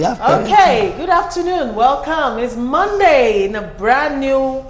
Okay, good afternoon. Welcome. It's Monday in a brand new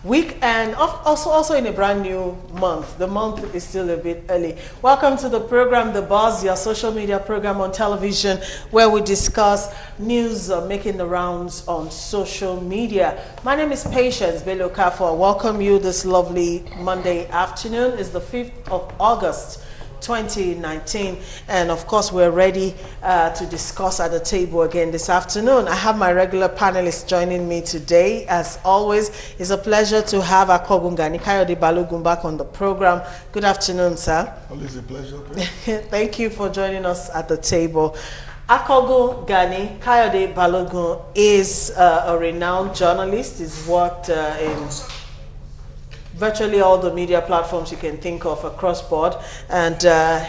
week and also in a brand new month. The month is still a bit early. Welcome to the program, The Buzz, your social media program on television, where we discuss news making the rounds on social media. My name is Patience Bello Kafo. I welcome you this lovely Monday afternoon. It's the 5th of August. 2019, and of course we're ready to discuss at the table again this afternoon. I have my regular panelists joining me today. As always, it's a pleasure to have Akogun Gani Kayode Balogun back on the program. Good afternoon, sir. Always a pleasure. Thank you for joining us at the table. Akogun Gani Kayode Balogun is a renowned journalist. He's worked in virtually all the media platforms you can think of across board, and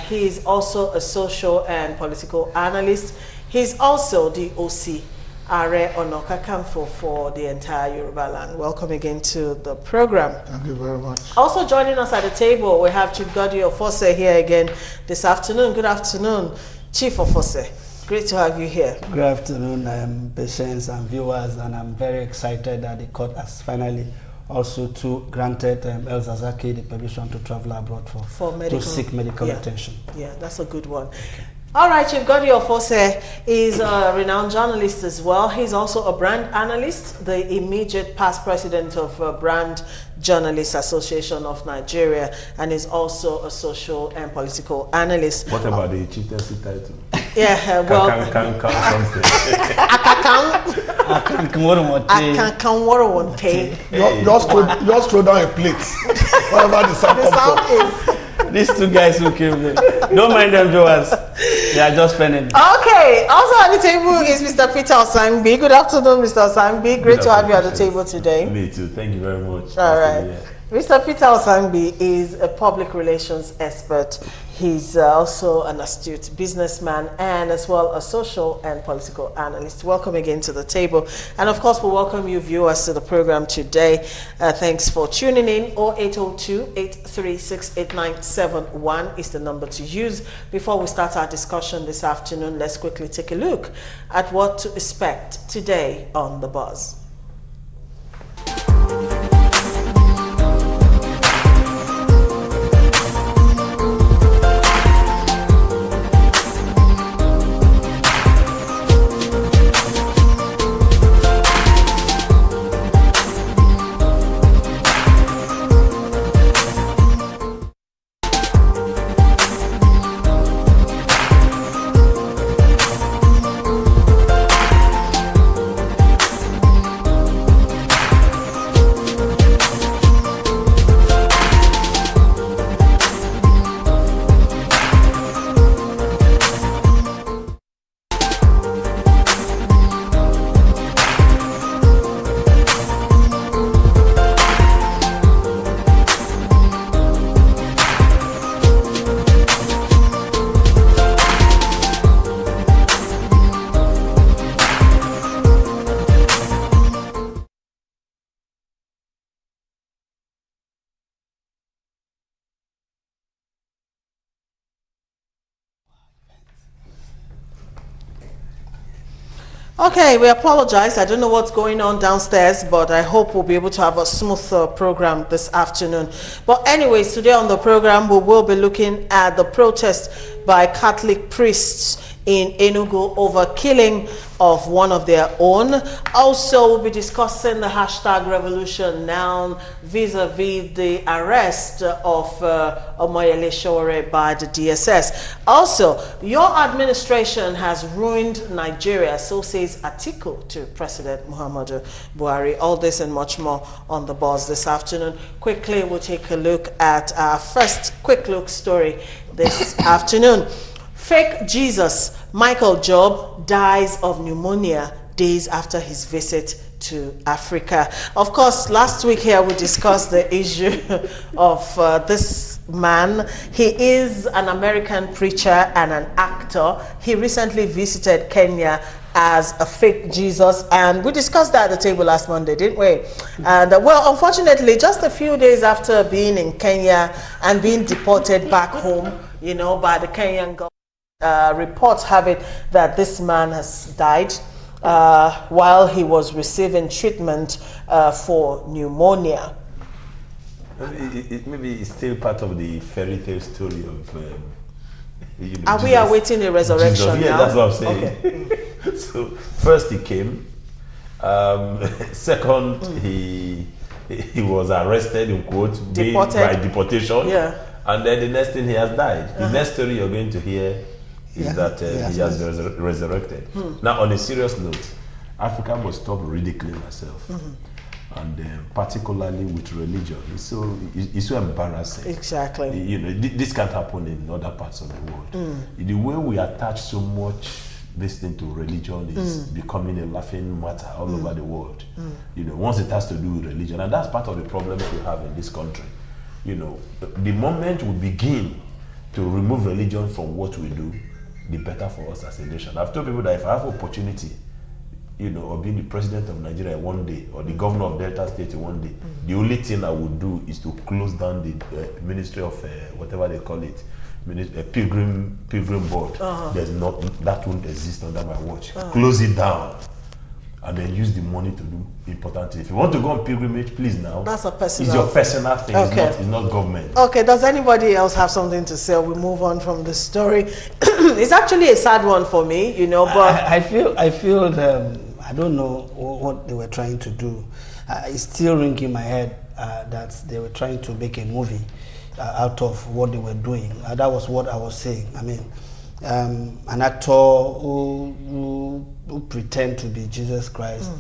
he's also a social and political analyst. He's also the OC Are Onokakanfo for the entire Yoruba land. Welcome again to the program. Thank you very much. Also joining us at the table, we have Chief Godi Ofose here again this afternoon. Good afternoon, Chief Ofose. Great to have you here. Good afternoon, patients and viewers, and I'm very excited that the court has finally also granted El Zazaki the permission to travel abroad to seek medical attention. Yeah, that's a good one. All right, Chief Godi Ofose is a renowned journalist as well. He's also a brand analyst, the immediate past president of Brand Journalists Association of Nigeria, and is also a social and political analyst. What about the chieftaincy title? Yeah, well, Can something. Just throw down a plate. Whatever the sound is. These two guys who came there. Don't mind them, viewers. They are just spending. Okay. Also at the table is Mr. Peter Osangbi. Good afternoon, Mr. Osangbi. Great to have you at the table today. Me too. Thank you very much. All right. Mr. Peter Osangbi is a public relations expert. He's also an astute businessman and as well a social and political analyst. Welcome again to the table. And of course, we welcome you viewers to the program today. Thanks for tuning in. 0802-836-8971 is the number to use. Before we start our discussion this afternoon, let's quickly take a look at what to expect today on The Buzz. Okay, we apologize. I don't know what's going on downstairs, but I hope we'll be able to have a smooth program this afternoon. But anyways, today on the program, we will be looking at the protest by Catholic priests in Enugu over killing of one of their own. Also, we'll be discussing the hashtag revolution now vis-a-vis the arrest of Omoyele Sowore by the DSS. Also, your administration has ruined Nigeria, so says Atiku to President Muhammadu Buhari. All this and much more on The Buzz this afternoon. Quickly, we'll take a look at our first quick look story this afternoon. Fake Jesus, Michael Job, dies of pneumonia days after his visit to Africa. Of course, last week here we discussed the issue of this man. He is an American preacher and an actor. He recently visited Kenya as a fake Jesus, and we discussed that at the table last Monday, didn't we? And well, unfortunately, just a few days after being in Kenya and being deported back home, you know, by the Kenyan government, reports have it that this man has died while he was receiving treatment for pneumonia. Maybe it's still part of the fairy tale story of. Are we awaiting a resurrection Jesus. Yeah, now? that's what I'm saying. Okay. So first he came. Second, he was arrested in quote by deportation. Yeah. And then the next thing, he has died. The next story you're going to hear is that he has resurrected. Now, on a serious note, Africa must stop ridiculing herself. And particularly with religion, it's so embarrassing. Exactly. You know, this can't happen in other parts of the world. The way we attach so much this thing to religion is becoming a laughing matter all over the world. You know, once it has to do with religion, and that's part of the problems we have in this country. You know, the moment we begin to remove religion from what we do, the better for us as a nation. I've told people that if I have opportunity, you know, of being the president of Nigeria one day, or the governor of Delta State one day, the only thing I would do is to close down the Ministry of whatever they call it, Pilgrim Board. There's not, that won't exist under my watch. Close it down, and then use the money to do important things. If you want to go on pilgrimage, please now. That's a personal. It's your personal thing. Okay. It's not government. Okay. Does anybody else have something to say? We move on from the story. It's actually a sad one for me, you know. But I feel I don't know what they were trying to do. It's still ringing in my head that they were trying to make a movie out of what they were doing. That was what I was saying. I mean, an actor who pretend to be Jesus Christ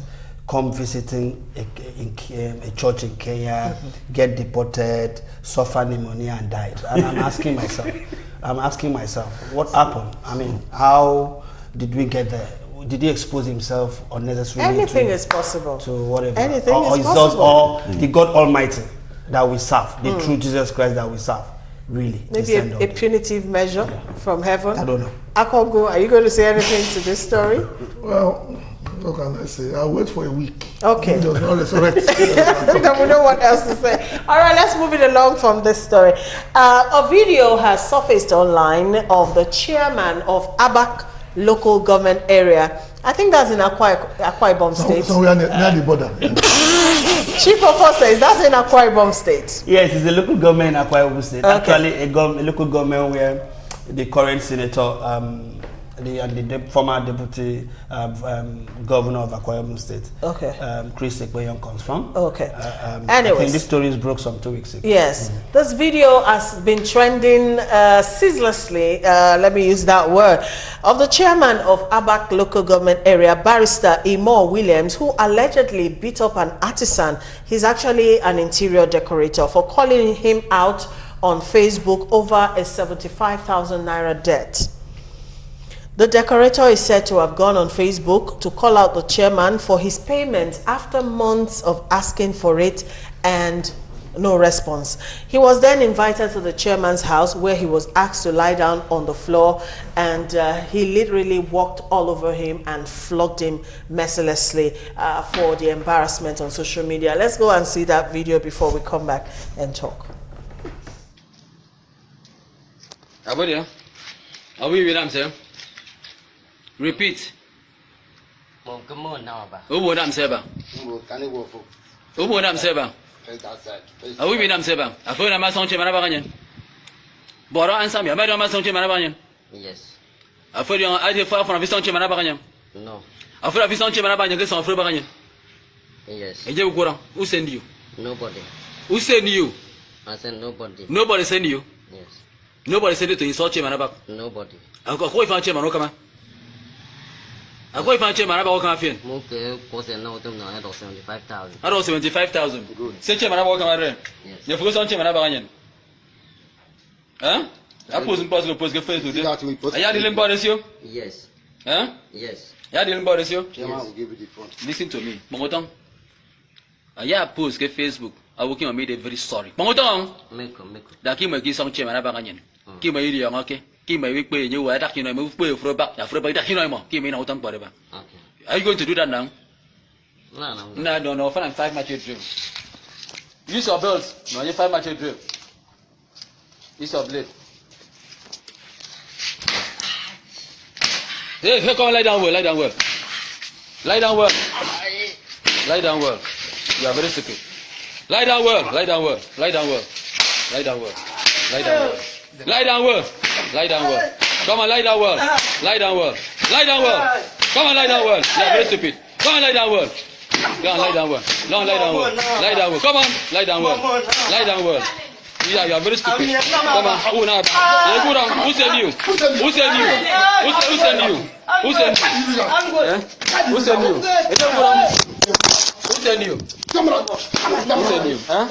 come visiting a church in Kenya, get deported, suffer pneumonia and died. And I'm asking myself, what happened? I mean, how did we get there? Did he expose himself unnecessarily? Anything is possible. To whatever. Anything or is possible. The God Almighty that we serve, the true Jesus Christ that we serve, really. Maybe a punitive measure from heaven. I don't know. Akogo, are you going to say anything to this story? Well, what can I say? I'll wait for a week. Okay. He does not resurrect. Then we know what else to say. All right, let's move it along from this story. A video has surfaced online of the chairman of Abak local government area. I think that's in Akwa Ibom State. Somewhere near the border. Chief of Forces, that's in Akwa Ibom State. Yes, it's a local government in Akwa Ibom State. Okay. Actually, a local government where the current senator, the former deputy governor of Akwa Ibom State, Chris Ekpeyon comes from. Okay. I think this story is broke some 2 weeks ago. Yes, this video has been trending ceaselessly, let me use that word, of the chairman of Abak local government area, Barrister Imo Williams, who allegedly beat up an artisan. He's actually an interior decorator, for calling him out on Facebook over a 75,000 naira debt. The decorator is said to have gone on Facebook to call out the chairman for his payment after months of asking for it and no response. He was then invited to the chairman's house, where he was asked to lie down on the floor, and he literally walked all over him and flogged him mercilessly for the embarrassment on social media. Let's go and see that video before we come back and talk. Abudia, are we with them, sir? Repeat. Come on now, Who would I'm Seba? Who would I'm Seba? Are we with them, Seba? I feel I'm a song Marabagan. Bora and Samia, Madame Masson Marabagan. Yes. I feel you're either far from Visson Marabagan. No. I feel Visson Marabagan gets on Frubagan. Yes. And you go, who send you? Nobody. Who send you? I said nobody. Nobody send you? Yes. Nobody send you to insult Marabak? Nobody. I'll go if I chairman Okama. I go if I chairman Okama. Moke was a note of 75,000. I don't 75,000. Good. Say chairman Okama. Yes. You forgot on chairman Abagan. Huh? I pose impossible post get face with it. Are you dealing about this? Yes. Huh? Yes. You dealing about this? Chairman will give you the phone. Listen to me. Mongoton. I post get Facebook. I will made it very sorry. Mongoton. Make. That came against some chairman Abagan. Keep my idiot, okay? Keep my week pay, you were that you know, move pay for back, for back, you know, more. Keep me out on whatever. Okay. Are you going to do that now? No. Fun and 5 match drill. Use your belt. No, you 5 match drill. Use your blade. Hey, come on, lie down well, lie down well. Lie down well. Lie down well. You are very stupid. Lie down well, lie down well, lie down well. Lie down well. Lie down well. Lie down well. Lie down well. Come on, lie down well. Lie down well. Lie down well. Come on, lie down well. You are very stupid. Come on, lie down well. Go on, lie down well. No, lie down well. Lie down well. Come on, lie down well. Lie down well. Yeah, you are very stupid. Come on. Who now? Who sent you? Who sent you? Who sent you? Who sent you? Who sent you? Who sent you? Who sent you? Huh?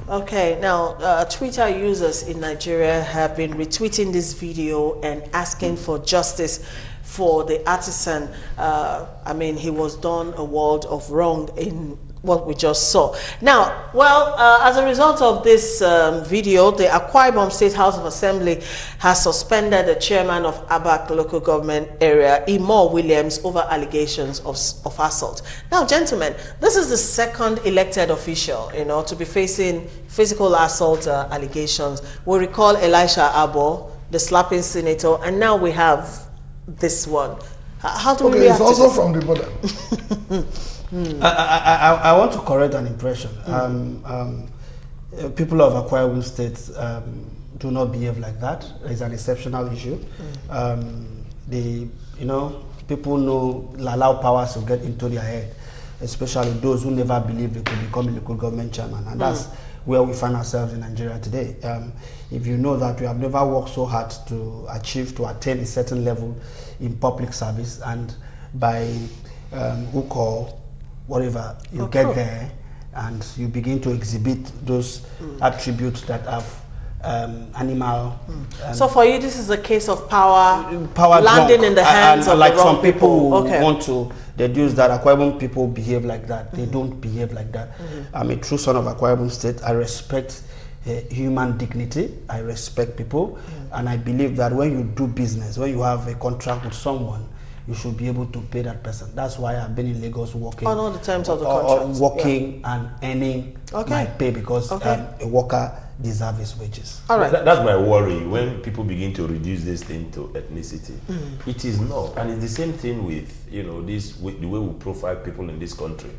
Okay, now Twitter users in Nigeria have been retweeting this video and asking for justice for the artisan. I mean, he was done a world of wrong in what we just saw. Now, well, as a result of this video, the Akwa Ibom State House of Assembly has suspended the chairman of Abak local government area, Imo Williams, over allegations of assault. Now, gentlemen, this is the second elected official, to be facing physical assault allegations. We recall Elisha Abo, the slapping senator, and now we have this one. How do we react it's also to from the border. I want to correct an impression. People of Akwa Ibom State do not behave like that. It's an exceptional issue. People allow powers to get into their head, especially those who never believed they could become a local government chairman, and that's where we find ourselves in Nigeria today. If you know that we have never worked so hard to attain a certain level in public service, and by hook or whatever, you get there and you begin to exhibit those attributes that have animal. So for you, this is a case of power landing in the hands of like the wrong some people who want to deduce that Akwa Ibom people behave like that. They don't behave like that. I'm a true son of Akwa Ibom State. I respect human dignity. I respect people, and I believe that when you do business, when you have a contract with someone, you should be able to pay that person. That's why I've been in Lagos working on all the terms of the contract, working and earning my pay, because a worker deserves his wages. All right. That's my worry when people begin to reduce this thing to ethnicity. It is not, and it's the same thing with the way we profile people in this country.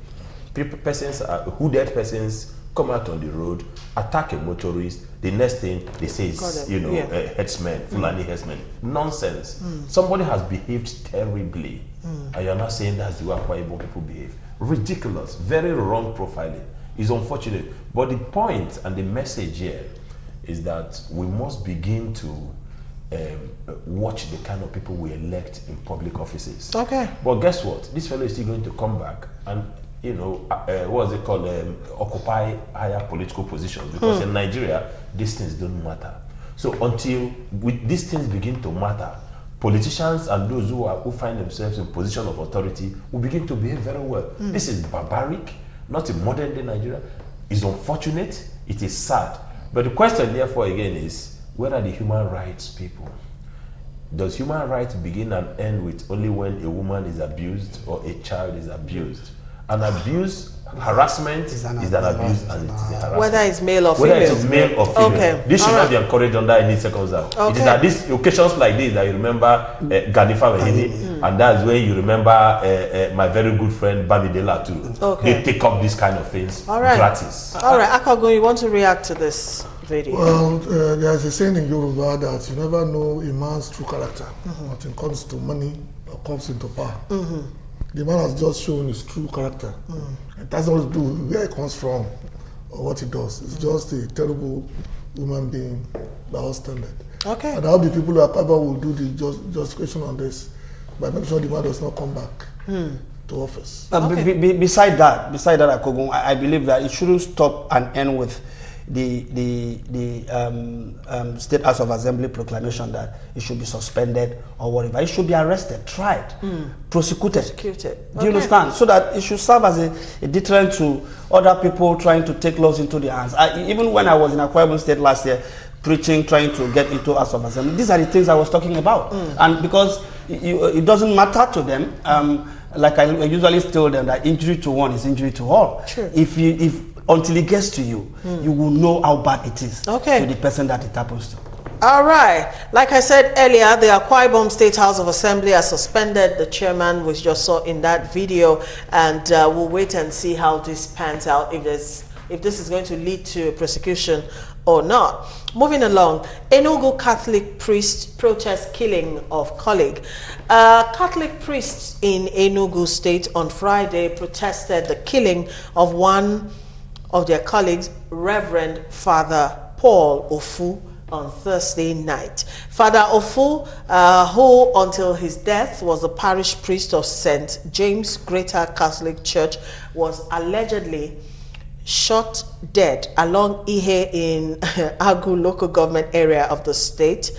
Persons, hooded persons, come out on the road, attack a motorist. The next thing they say is, headsmen, Fulani headsmen. Nonsense. Somebody has behaved terribly, and you're not saying that's the way Akwa Ibom people behave. Ridiculous, very wrong profiling. It's unfortunate, but the point and the message here is that we must begin to watch the kind of people we elect in public offices. Okay. But guess what? This fellow is still going to come back and what's it called? Occupy higher political positions, because in Nigeria, these things don't matter. So until these things begin to matter, politicians and those who find themselves in position of authority will begin to behave very well. This is barbaric, not in modern day Nigeria. It's unfortunate, it is sad. But the question therefore again is, where are the human rights people? Does human rights begin and end with only when a woman is abused or a child is abused? An abuse, harassment is an abuse, and it is a harassment. Whether it's male or female. Whether it is male or female. Okay. This should not be encouraged under any circumstance. Okay. It is at these occasions like this that you remember Ganifa Wahini, and that's where you remember my very good friend Bamidela too. Okay. They take up these kind of things gratis. All right, Akago, you want to react to this video? Well, there's a saying in Yoruba that you never know a man's true character until it comes to money or comes into power. The man has just shown his true character. It doesn't do where he comes from or what he does. It's just a terrible human being by all standard. Okay. And I hope the people who are capable will do the justification on this by making sure the man does not come back to office. Beside that, Akogun, I believe that it shouldn't stop and end with State House of Assembly proclamation that it should be suspended or whatever. It should be arrested, tried, prosecuted. Do you understand? So that it should serve as a deterrent to other people trying to take laws into their hands. Even when I was in Akwa Ibom State last year, preaching, trying to get into House of Assembly, these are the things I was talking about. And because it doesn't matter to them, like I usually tell them that injury to one is injury to all. Sure. If until it gets to you, you will know how bad it is to the person that it happens to. All right. Like I said earlier, the Akwa Ibom State House of Assembly has suspended the chairman, which you just saw in that video, and we'll wait and see how this pans out, if this is going to lead to prosecution or not. Moving along, Enugu Catholic priest protest killing of colleague. Catholic priests in Enugu State on Friday protested the killing of one of their colleagues, Reverend Father Paul Ofu, on Thursday night. Father Ofu, who until his death was the parish priest of St. James Greater Catholic Church, was allegedly shot dead along Ihe in Agu local government area of the state.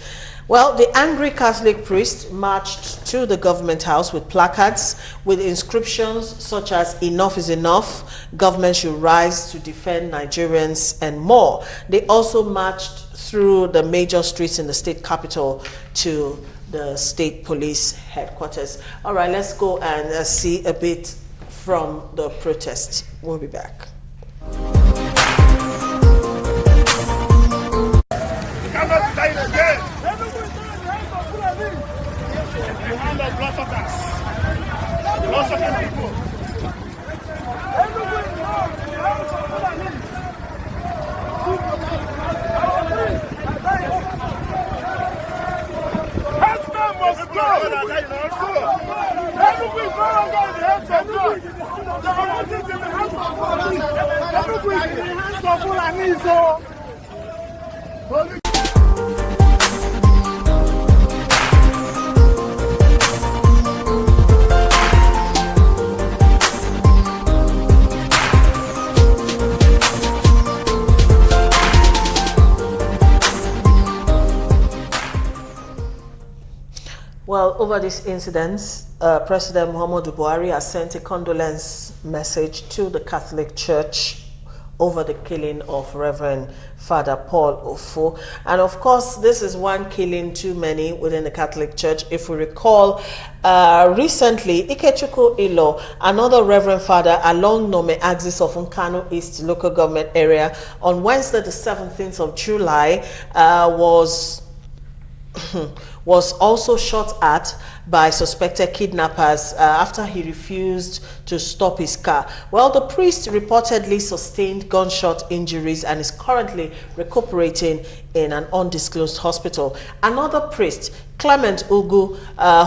Well, the angry Catholic priest marched to the government house with placards with inscriptions such as "Enough is enough," "Government should rise to defend Nigerians," and more. They also marched through the major streets in the state capital to the state police headquarters. All right, let's go and see a bit from the protest. We'll be back. Well, over these incidents, President Muhammadu Buhari has sent a condolence message to the Catholic Church over the killing of Reverend Father Paul Ofu. And of course, this is one killing too many within the Catholic Church. If we recall, recently, Ikechukwu Ilo, another Reverend Father along Nome axis of Nkanu East local government area, on Wednesday the 17th of July, was also shot at by suspected kidnappers after he refused to stop his car. Well, the priest reportedly sustained gunshot injuries and is currently recuperating in an undisclosed hospital. Another priest, Clement Ugu,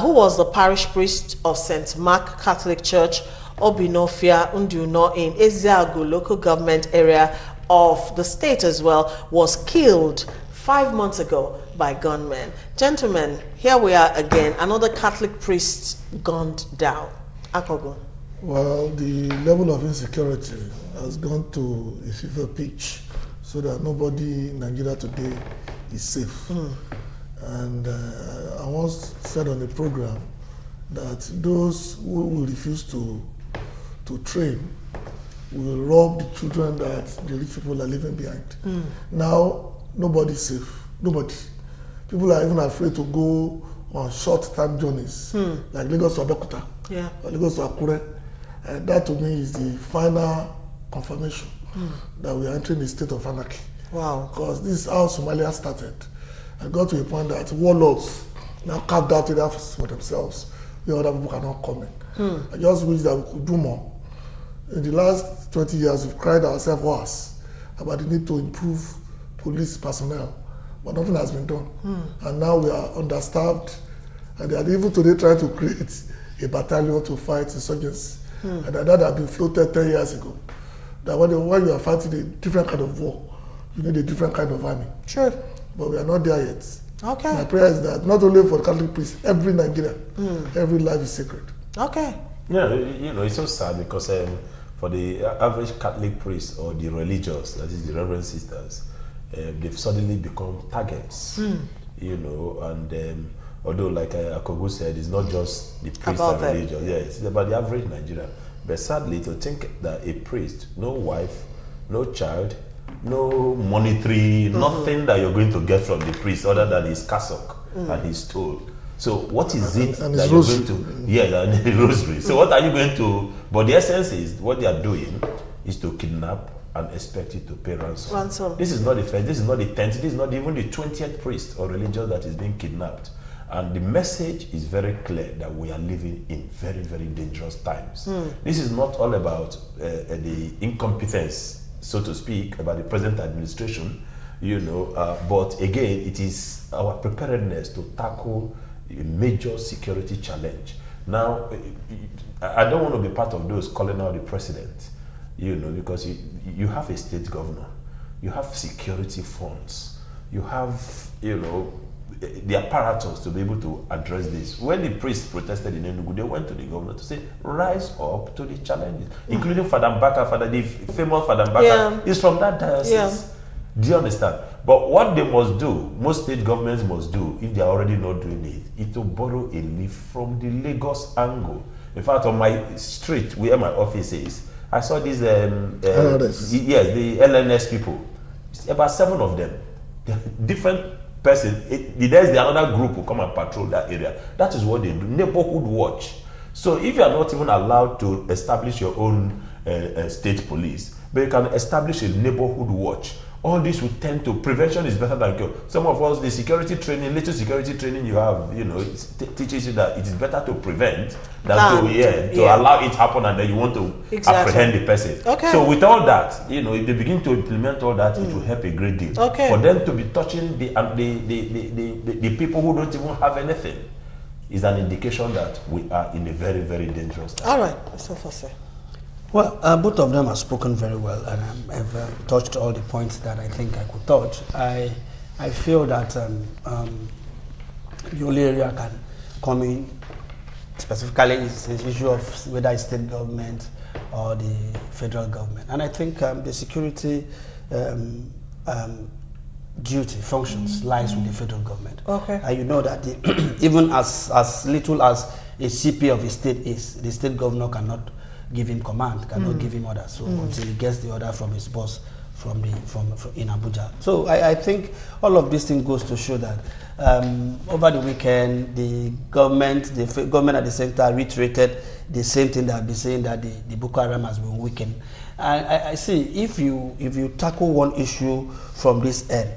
who was the parish priest of St. Mark Catholic Church, Obinofia Unduno in Eziagu local government area of the state as well, was killed 5 months ago by gunmen. Gentlemen, here we are again, another Catholic priest gunned down. Akogo. Well, the level of insecurity has gone to a fever pitch, so that nobody in Nigeria today is safe. And I once said on the program that those who will refuse to train will rob the children that the rich people are leaving behind. Now, nobody's safe. Nobody. People are even afraid to go on short-term journeys, like Lagos to Abeokuta, or Lagos to Akure. And that to me is the final confirmation that we are entering a state of anarchy. Wow. Because this is how Somalia started. I got to a point that warlords now carved out areas for themselves where other people cannot come in. I just wish that we could do more. In the last 20 years, we've cried ourselves hoarse about the need to improve police personnel, but nothing has been done. And now we are understaffed, and they are even today trying to create a battalion to fight insurgency. And that had been floated 10 years ago. That when you are fighting a different kind of war, you need a different kind of army. Sure. But we are not there yet. Okay. My prayer is that not only for the Catholic priests, every Nigerian, every life is sacred. Okay. Yeah, you know, it's so sad because for the average Catholic priest or the religious, that is the Reverend Sisters, they've suddenly become targets, you know, and although like Akogu said, it's not just the priest and religious, yeah, it's about the average Nigerian. But sadly, to think that a priest, no wife, no child, no monetary, nothing that you're going to get from the priest other than his cassock and his stole. So what is it and that you're going to, yeah, and the rosary. So what are you going to, but the essence is, what they are doing is to kidnap and expect you to pay ransom. This is not the first, this is not the 10th, this is not even the 20th priest or religious that is being kidnapped. And the message is very clear that we are living in very, very dangerous times. This is not all about the incompetence, so to speak, about the present administration, you know, but again, it is our preparedness to tackle a major security challenge. Now, I don't want to be part of those calling out the president, you know, because you have a state governor, you have security funds, you have, you know, the apparatus to be able to address this. When the priests protested in Enugu, they went to the governor to say, rise up to the challenges, including Father Mbaka, the famous Father Mbaka is from that diocese. Yeah. Do you understand? But what they must do, most state governments must do, if they are already not doing it, is to borrow a leaf from the Lagos angle. In fact, on my street, where my office is, I saw these, yes, the LNS people. It's about 7 of them. They're different person. There's another group who come and patrol that area. That is what they do, neighborhood watch. So if you are not even allowed to establish your own state police, but you can establish a neighborhood watch, all this will tend to, prevention is better than cure. Some of us, the security training, little security training you have, you know, it teaches you that it is better to prevent than to allow it happen, and then you want to apprehend the person. Okay. So with all that, you know, if they begin to implement all that, it will help a great deal. Okay. For them to be touching the people who don't even have anything is an indication that we are in a very, very dangerous time. All right, Mr. Fosse. Well, both of them have spoken very well, and I've touched all the points that I think I could touch. I feel that the only area can come in specifically is the issue of whether it's state government or the federal government. And I think the security duty functions lies with the federal government. Okay. And you know that even as little as a CP of a state is, the state governor cannot give him command, cannot give him orders. So until he gets the order from his boss from in Abuja. So I think all of these things goes to show that over the weekend, the government at the center reiterated the same thing that I've been saying, that the Boko Haram has been weakened. And I see if you tackle one issue from this end,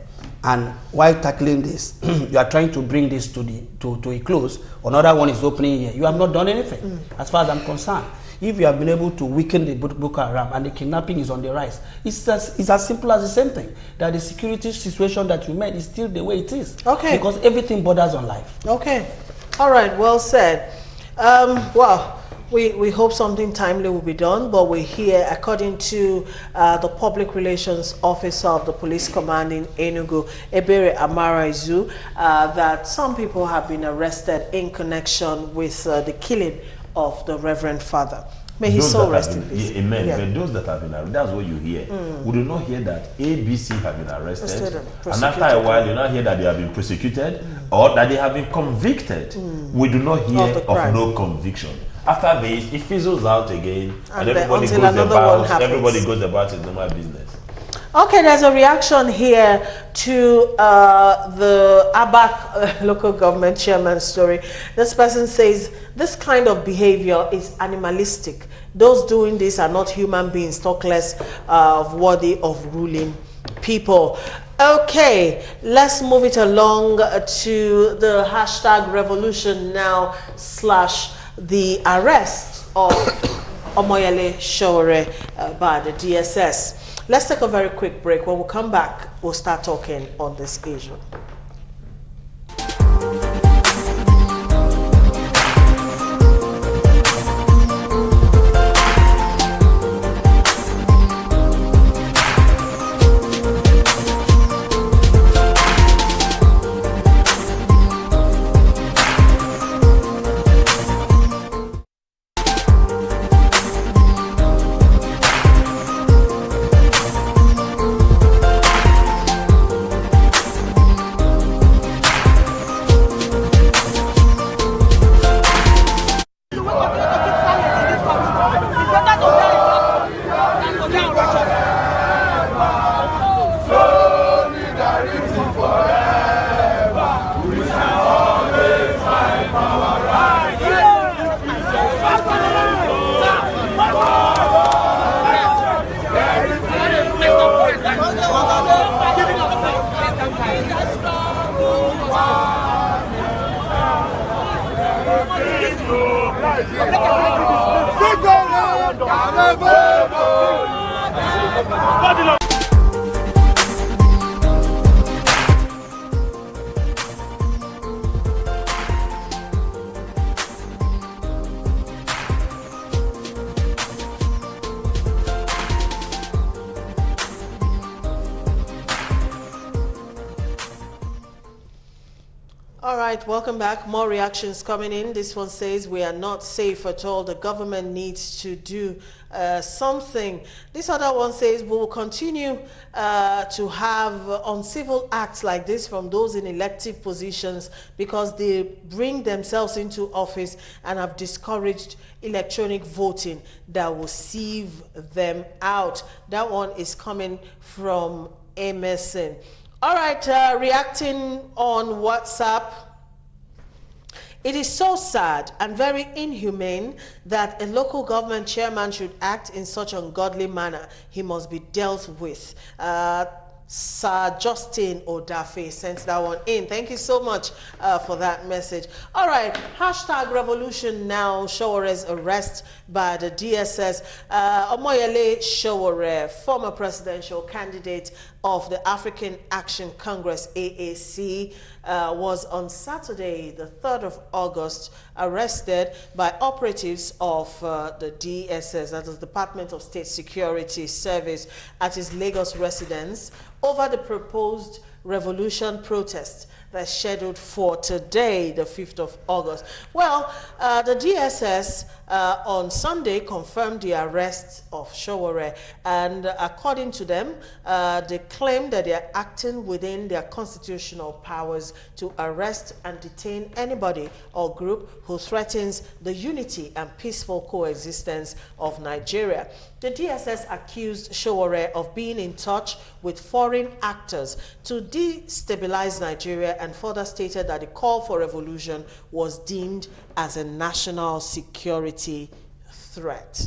and while tackling this, you are trying to bring this to a close, another one is opening here. You have not done anything, as far as I'm concerned. If you have been able to weaken the Boko Haram and the kidnapping is on the rise, it's as simple as the same thing, that the security situation that you made is still the way it is. Okay. Because everything borders on life. Okay. All right. Well said. Well, we hope something timely will be done, but we're here, according to the Public Relations Officer of the Police Command in Enugu, Ebere Amaraizu, that some people have been arrested in connection with the killing of the Reverend Father. May his soul rest in peace. Amen. Yeah. But those that have been arrested, that's what you hear. We do not hear that ABC have been arrested, and after a while you not hear that they have been prosecuted or that they have been convicted. We do not hear of no conviction. After this, it fizzles out again, and everybody goes about his normal business. Okay, there's a reaction here to the Abak local government chairman story. This person says, this kind of behavior is animalistic. Those doing this are not human beings, talk less worthy of ruling people. Okay, let's move it along to the hashtag revolution now / the arrest of Omoyele Sowore by the DSS. Let's take a very quick break. When we come back, we'll start talking on this issue. All right, welcome back. More reactions coming in. This one says we are not safe at all. The government needs to do something. This other one says we will continue to have uncivil acts like this from those in elective positions because they bring themselves into office and have discouraged electronic voting that will sieve them out. That one is coming from Emerson. All right, reacting on WhatsApp. It is so sad and very inhumane that a local government chairman should act in such ungodly manner. He must be dealt with. Sir Justin Odafe sent that one in. Thank you so much for that message. All right, hashtag revolution now. Sowore's arrest by the DSS. Omoyele Sowore, former presidential candidate of the African Action Congress, AAC, was on Saturday, the 3rd of August, arrested by operatives of the DSS, that is Department of State Security Service, at his Lagos residence over the proposed revolution protest that's scheduled for today, the 5th of August. Well, the DSS on Sunday confirmed the arrest of Sowore, and according to them, they claim that they are acting within their constitutional powers to arrest and detain anybody or group who threatens the unity and peaceful coexistence of Nigeria. The DSS accused Sowore of being in touch with foreign actors to destabilize Nigeria and further stated that the call for revolution was deemed as a national security threat.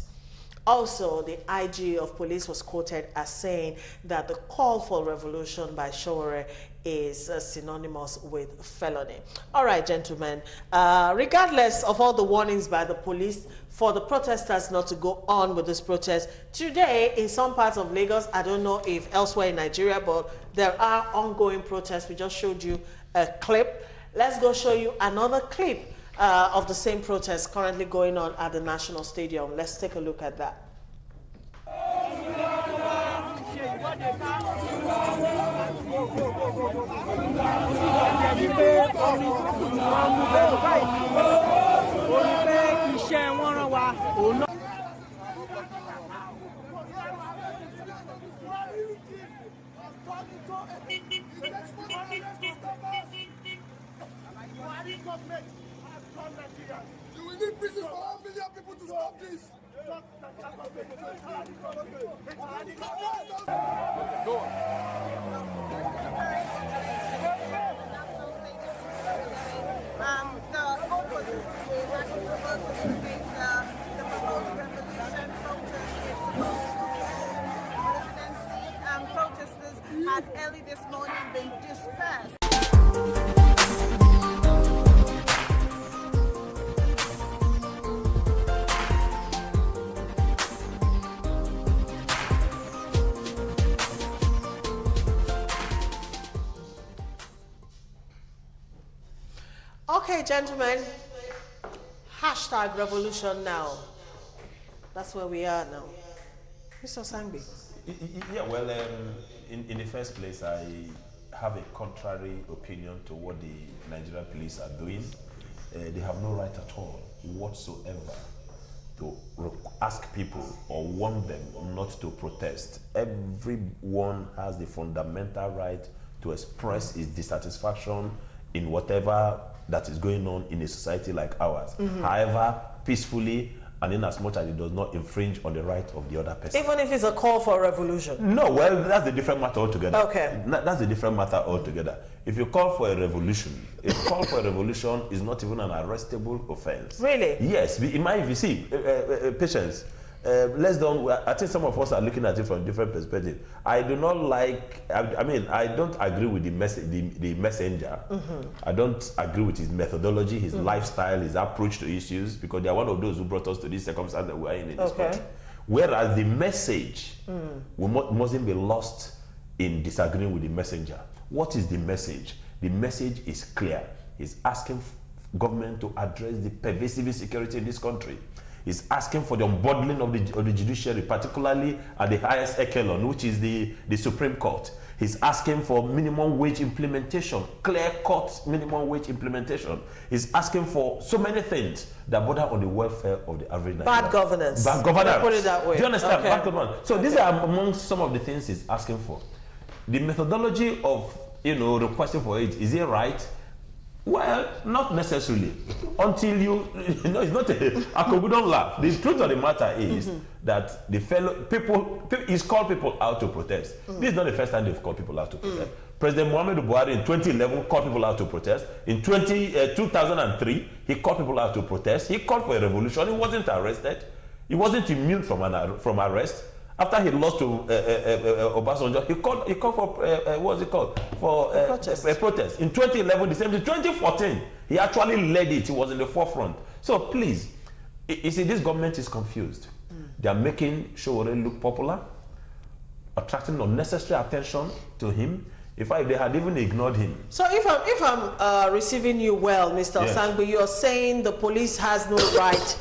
Also, the IG of police was quoted as saying that the call for revolution by Sowore is synonymous with felony. All right, gentlemen, regardless of all the warnings by the police for the protesters not to go on with this protest, today in some parts of Lagos, I don't know if elsewhere in Nigeria, but there are ongoing protests. We just showed you a clip. Let's go show you another clip of the same protest currently going on at the National Stadium. Let's take a look at that. You will need prison for 1 million people to stop this. The hope of this actually supposed to be the proposed revolution protest is supposed to be protesters had early this morning been dispersed. Okay, gentlemen, hashtag revolution now. That's where we are now. Mr. Sangbi. Yeah, well, in the first place, I have a contrary opinion to what the Nigerian police are doing. They have no right at all whatsoever to ask people or warn them not to protest. Everyone has the fundamental right to express his dissatisfaction in whatever that is going on in a society like ours. However, peacefully, and in as much as it does not infringe on the right of the other person. Even if it's a call for revolution? No, well, that's a different matter altogether. Okay. That's a different matter altogether. If you call for a revolution, a call for a revolution is not even an arrestable offense. Really? Yes. If you see, patience, let's don't. I think some of us are looking at it from different perspectives. I do not like. I mean, I don't agree with the messenger. I don't agree with his methodology, his lifestyle, his approach to issues, because they are one of those who brought us to this circumstance that we are in this country. Whereas the message we mustn't be lost in disagreeing with the messenger. What is the message? The message is clear. He's asking government to address the pervasive insecurity in this country. Is asking for the unbundling of the judiciary, particularly at the highest echelon, which is the Supreme Court. He's asking for minimum wage implementation, clear-cut minimum wage implementation. He's asking for so many things that border on the welfare of the average Nigerian. Bad governance. Bad governance. Put it that way. Do you understand? Okay. Bad governance. So these are among some of the things he's asking for. The methodology of, requesting for it, is it right? Well, not necessarily. Until it's not a don't laugh. The truth of the matter is that the he's called people out to protest. This is not the first time they've called people out to protest. President Muhammadu Buhari in 2011 called people out to protest. In 2003, he called people out to protest. He called for a revolution. He wasn't arrested. He wasn't immune from arrest. After he lost to Obasanjo, he called for what's it called? For a protest. In 2011, the same thing. 2014, he actually led it. He was in the forefront. So please, you see, this government is confused. They are making Sowore look popular, attracting unnecessary attention to him. In fact, they had even ignored him. So if I'm receiving you well, Mr. Osangbe, you're saying the police has no right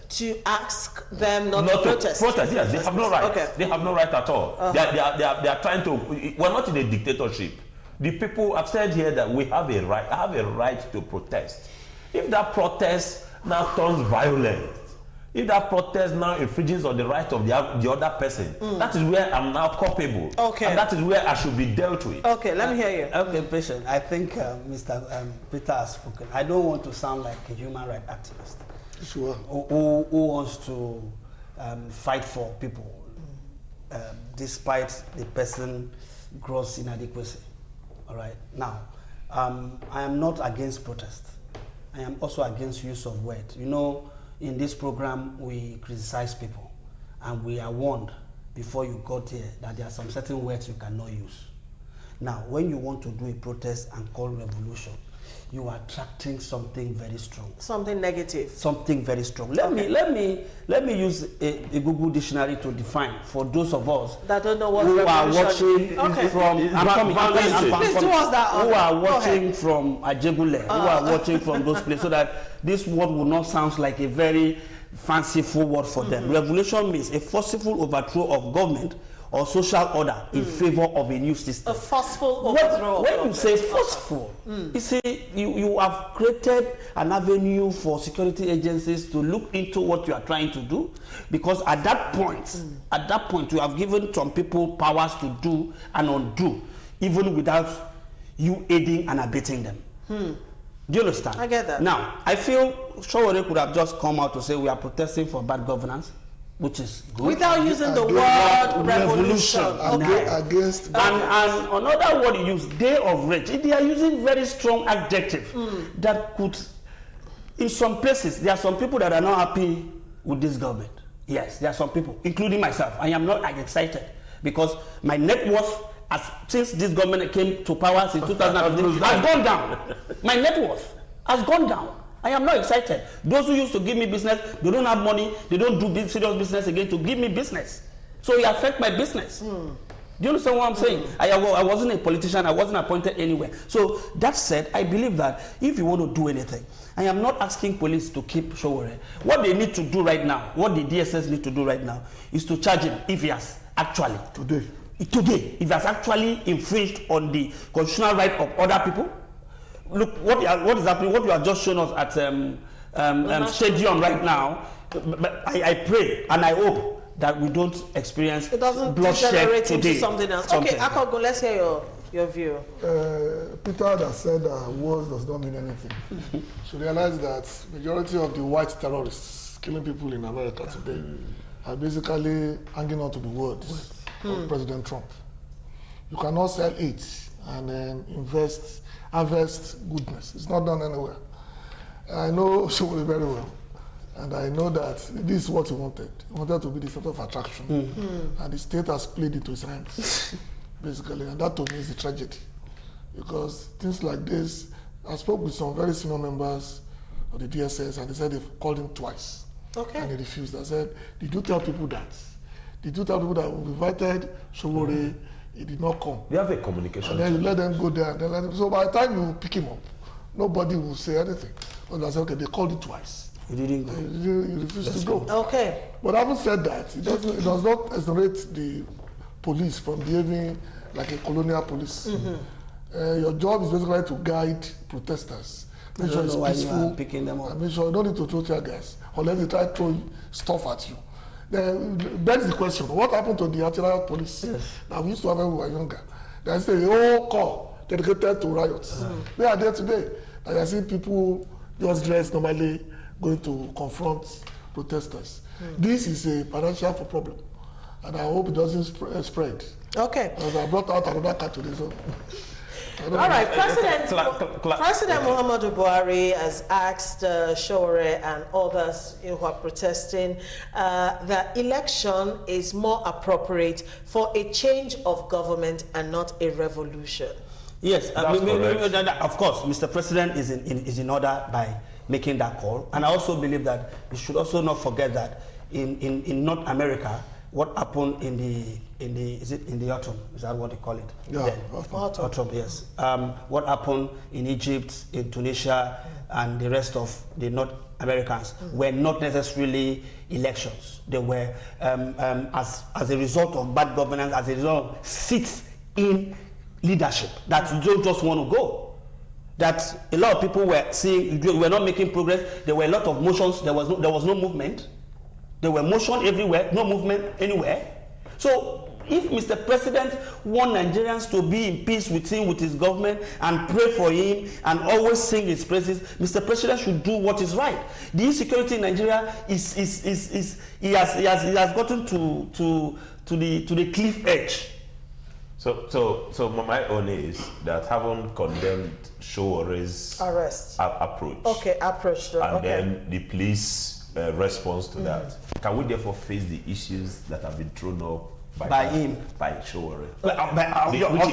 to ask them not to protest. Protest, yes, they have no right. Okay. They have no right at all. They are trying to. We're not in a dictatorship. The people have said here that we have a right. I have a right to protest. If that protest now turns violent, if that protest now infringes on the right of the other person, that is where I'm now culpable. Okay. And that is where I should be dealt with. Okay, let me hear you. Okay, patient. I think Mr. Peter has spoken. I don't want to sound like a human rights activist. Sure. Who wants to fight for people despite the person's gross inadequacy. All right. Now, I am not against protest. I am also against use of words. In this program, we criticize people, and we are warned before you got here that there are some certain words you cannot use. Now, when you want to do a protest and call revolution, you are attracting something very strong. Something negative. Something very strong. Let me use a Google dictionary to define for those of us that don't know what who are watching from who are watching from Ajebule, who are watching from those places, so that this word will not sound like a very fanciful word for them. Revolution means a forceful overthrow of government or social order in favor of a new system. A forceful overthrow. When you say forceful, you see, you have created an avenue for security agencies to look into what you are trying to do, because at that point, you have given some people powers to do and undo, even without you aiding and abetting them. Do you understand? I get that. Now, I feel Sowore could have just come out to say we are protesting for bad governance, which is good. Without using the word revolution. Against and another word you use, day of rage. They are using very strong adjective that could, in some places, there are some people that are not happy with this government. Yes, there are some people, including myself. I am not excited because my net worth, since this government came to power in 2015, has gone down. My net worth has gone down. I am not excited. Those who used to give me business, they don't have money, they don't do serious business again to give me business. So it affects my business. Do you understand what I'm saying? I wasn't a politician, I wasn't appointed anywhere. So that said, I believe that if you want to do anything, I am not asking police to keep Sowore. What they need to do right now, what the DSS need to do right now, is to charge him if he has actually, today, if he has actually infringed on the constitutional right of other people. Look, what is happening, what you have just shown us at stadium right now. I pray and I hope that we don't experience bloodshed today. Into something else. Okay, Akogo, let's hear your view. Peter has said that words does not mean anything. So realize that majority of the white terrorists killing people in America today are basically hanging on to the words of President Trump. You cannot sell it and then harvest goodness. It's not done anywhere. I know Sowore very well. And I know that this is what he wanted. He wanted to be the center of attraction. And the state has played into his hands, basically. And that to me is a tragedy. Because things like this, I spoke with some very senior members of the DSS, and they said they've called him twice. Okay. And he refused. I said, did you tell people that? Did you tell people that we invited Sowore, he did not come? We have a communication. And then you let them go there. And then let them, so by the time you pick him up, nobody will say anything. But I said, okay, they called you twice. He didn't go. You refused to go. Okay. But having said that, it does not exonerate the police from behaving like a colonial police. Your job is basically to guide protesters. Make sure it's peaceful. Picking them up. And make sure you don't need to throw tear gas unless they try to throw stuff at you. Then begs the question, what happened to the artillery police? Yes. Now we used to have when we were younger. They say the whole corps dedicated to riots. They are there today. And I see people just dressed normally going to confront protesters. This is a financial problem, and I hope it doesn't spread. Okay. Because I brought out another car today, so. All right, President Muhammadu Buhari has asked Sowore and others who are protesting that election is more appropriate for a change of government and not a revolution. Yes, of course, Mr. President is in order by making that call, and I also believe that we should also not forget that in North America, what happened in the autumn? Is that what they call it? Yeah, autumn. Yes. What happened in Egypt, in Tunisia, and the rest of the North Americans were not necessarily elections. They were as a result of bad governance, as a result of seats in leadership that you don't just want to go. That a lot of people were seeing we were not making progress. There were a lot of motions. There was no movement. There were motion everywhere, no movement anywhere. So if Mr. President want Nigerians to be in peace with him, with his government, and pray for him, and always sing his praises, Mr. President should do what is right. The insecurity in Nigeria he has gotten to the cliff edge. So my own is that having condemned Sowore's arrest approach. Okay, approach. And then the police response to that. Can we therefore face the issues that have been thrown up by Sowore?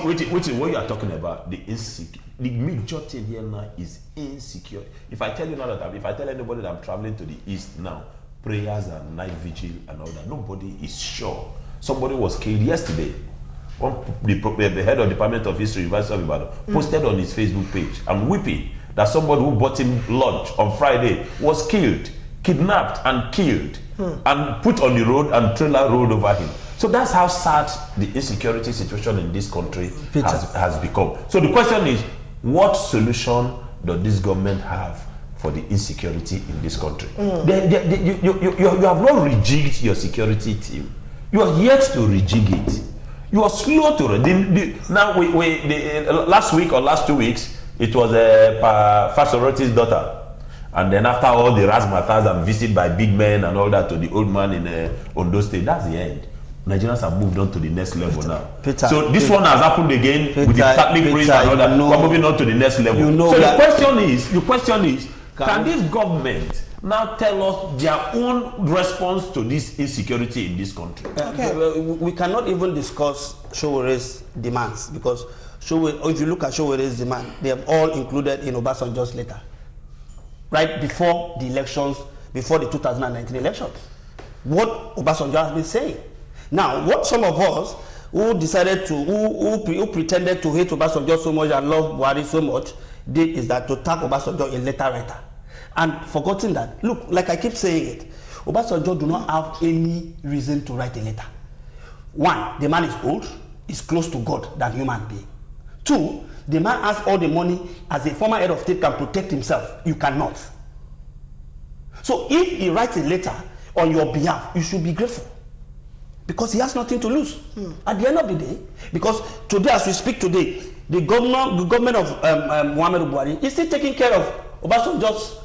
Which is what you are talking about. The major thing here now is insecure. If I tell you now that if I tell anybody that I'm traveling to the east now, prayers and night vigil and all that, nobody is sure. Somebody was killed yesterday. The head of Department of History, University of Ibadan, posted on his Facebook page, I'm weeping that somebody who bought him lunch on Friday was killed, kidnapped and killed, and put on the road, and trailer rolled over him. So that's how sad the insecurity situation in this country has become. So the question is, what solution does this government have for the insecurity in this country? You have not rejigged your security team. You are yet to rejig it. You are slow to last week or last 2 weeks, it was Fasoroti's daughter. And then after all the razzmatazz and visit by big men and all that to the old man in Ondo State, that's the end. Nigerians have moved on to the next level now. So this one has happened again with the Catholic priest and all that. We're moving on to the next level. So the question is, can this government now tell us their own response to this insecurity in this country? We cannot even discuss Sowore's demands, because if you look at Sowore's demand, they have all included in Obasanjo's letter, right before the elections, before the 2019 elections. What Obasanjo has been saying. Now, what some of us who decided to, who pretended to hate Obasanjo so much and love Buhari so much, did is that to tag Obasanjo a letter writer. And forgotten that, look, like I keep saying it, Obasanjo do not have any reason to write a letter. One, the man is old, is close to God than human being. Two, the man has all the money. As a former head of state can protect himself. You cannot. So if he writes a letter on your behalf, you should be grateful, because he has nothing to lose at the end of the day. Because today, as we speak today, the government of Muhammadu Buhari is still taking care of Obasanjo's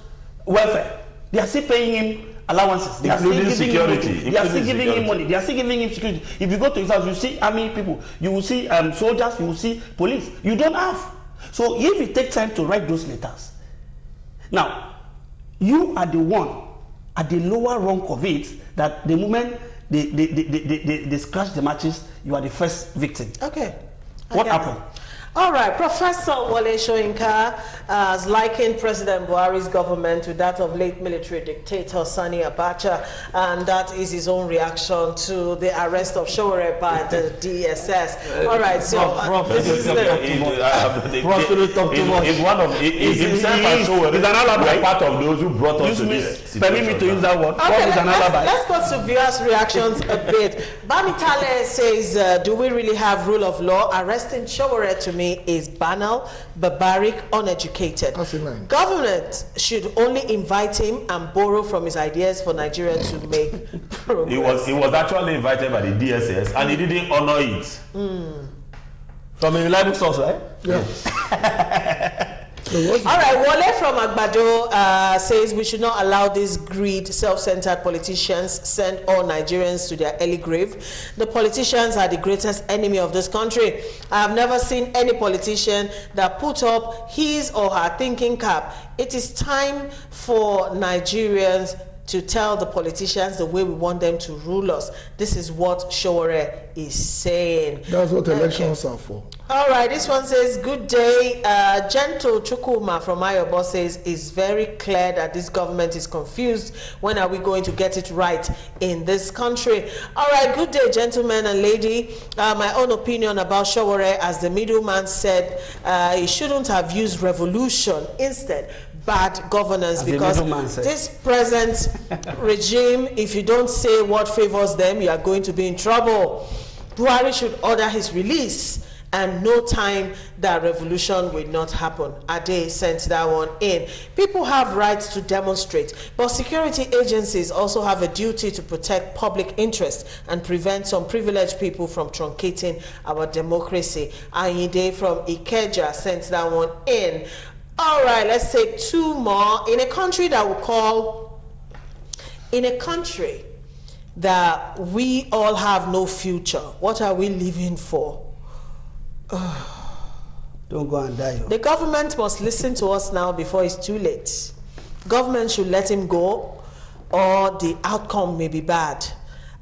welfare. They are still paying him allowances. They are still giving security. Him money. They are still giving him money. They are still giving him security. If you go to his house, you see army people, you will see soldiers, you will see police. You don't have. So if you take time to write those letters, now you are the one at the lower rung of it, that the moment they scratch the matches, you are the first victim. Okay. What happened? All right, Professor Wole Soyinka has likened President Buhari's government to that of late military dictator Sani Abacha, and that is his own reaction to the arrest of Sowore by the DSS. All right, so this is the... He's an alibi. Part of those who brought us to this. Permit me to use that word. Okay, let's go to viewers' reactions a bit. Bamitale says, do we really have rule of law? Arresting Sowore to me is banal, barbaric, uneducated. Government should only invite him and borrow from his ideas for Nigeria to make progress. He was actually invited by the DSS and he didn't honor it. From a reliable source, right? Yes. All right, Wole from Agbado says we should not allow these greed, self-centered politicians send all Nigerians to their early grave. The politicians are the greatest enemy of this country. I have never seen any politician that put up his or her thinking cap. It is time for Nigerians to tell the politicians the way we want them to rule us. This is what Sowore is saying. That's what elections are for. All right, this one says, good day. Gentle Chukuma from Ayobo says, it's very clear that this government is confused. When are we going to get it right in this country? All right, good day, gentlemen and lady. My own opinion about Sowore, as the middleman said, he shouldn't have used revolution. Instead, bad governance, because this present regime, if you don't say what favors them, you are going to be in trouble. Buhari should order his release, and no time that revolution will not happen. Ade sent that one in. People have rights to demonstrate, but security agencies also have a duty to protect public interest and prevent some privileged people from truncating our democracy. Ayinde from Ikeja sent that one in. All right, let's take two more. In a country that we all have no future, what are we living for? Don't go and die. The government must listen to us now before it's too late. Government should let him go, or the outcome may be bad.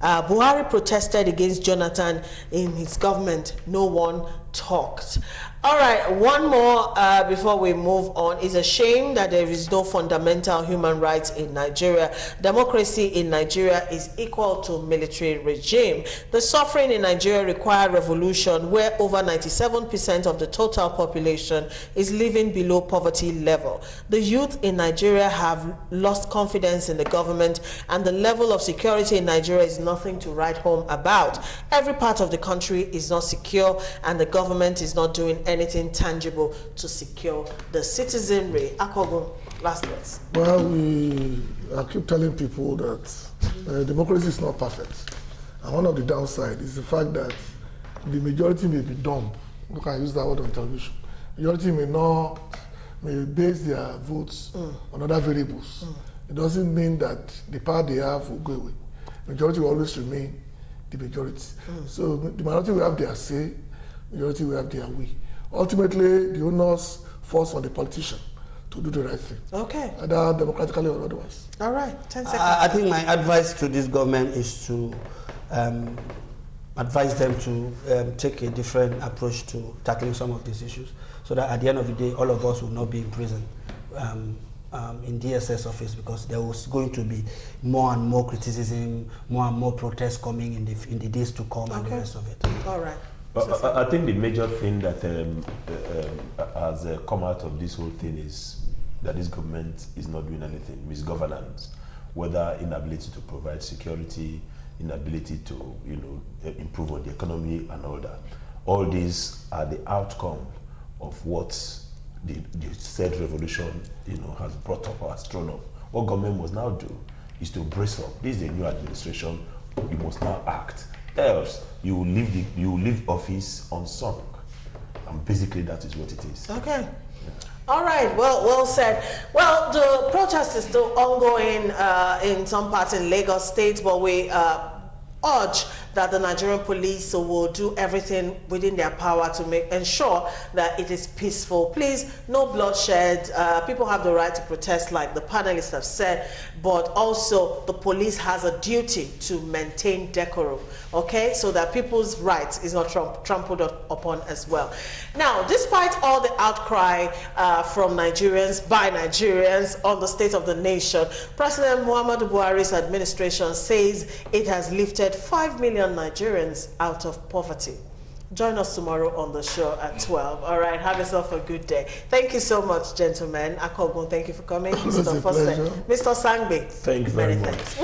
Buhari protested against Jonathan in his government. No one talked. All right, one more before we move on. It's a shame that there is no fundamental human rights in Nigeria. Democracy in Nigeria is equal to military regime. The suffering in Nigeria requires revolution, where over 97% of the total population is living below poverty level. The youth in Nigeria have lost confidence in the government, and the level of security in Nigeria is nothing to write home about. Every part of the country is not secure, and the government is not doing anything tangible to secure the citizenry. Akogun, last words. Well, I keep telling people that democracy is not perfect. And one of the downsides is the fact that the majority may be dumb. Look, I use that word on television. Majority may base their votes on other variables. It doesn't mean that the power they have will go away. Majority will always remain the majority. So the minority will have their say, majority will have their way. Ultimately, the onus falls on the politician to do the right thing. Okay. Either democratically or otherwise. All right, 10 seconds. I think my advice to this government is to advise them to take a different approach to tackling some of these issues, so that at the end of the day, all of us will not be in prison in DSS office, because there was going to be more and more criticism, more and more protests coming in the days to come, and the rest of it. All right. But I think the major thing that has come out of this whole thing is that this government is not doing anything. Misgovernance, whether inability to provide security, inability to improve on the economy and all that. All these are the outcome of what the said revolution has brought up or has thrown up. What government must now do is to brace up. This is a new administration. You must now act. Else, you will leave office unsung, and basically that is what it is. Okay. All right. Well said. Well, the protest is still ongoing in some parts in Lagos State, but we urge that the Nigerian police will do everything within their power to ensure that it is peaceful. Please, no bloodshed. People have the right to protest, like the panelists have said, but also the police has a duty to maintain decorum, okay, so that people's rights is not trampled upon as well. Now, despite all the outcry from Nigerians, by Nigerians on the state of the nation, President Muhammadu Buhari's administration says it has lifted 5 million Nigerians out of poverty. Join us tomorrow on the show at 12. All right, have yourself a good day. Thank you so much, gentlemen. Akogun, thank you for coming. Mr. Fosse, Mr. Sangbe, thank you very much. Thanks.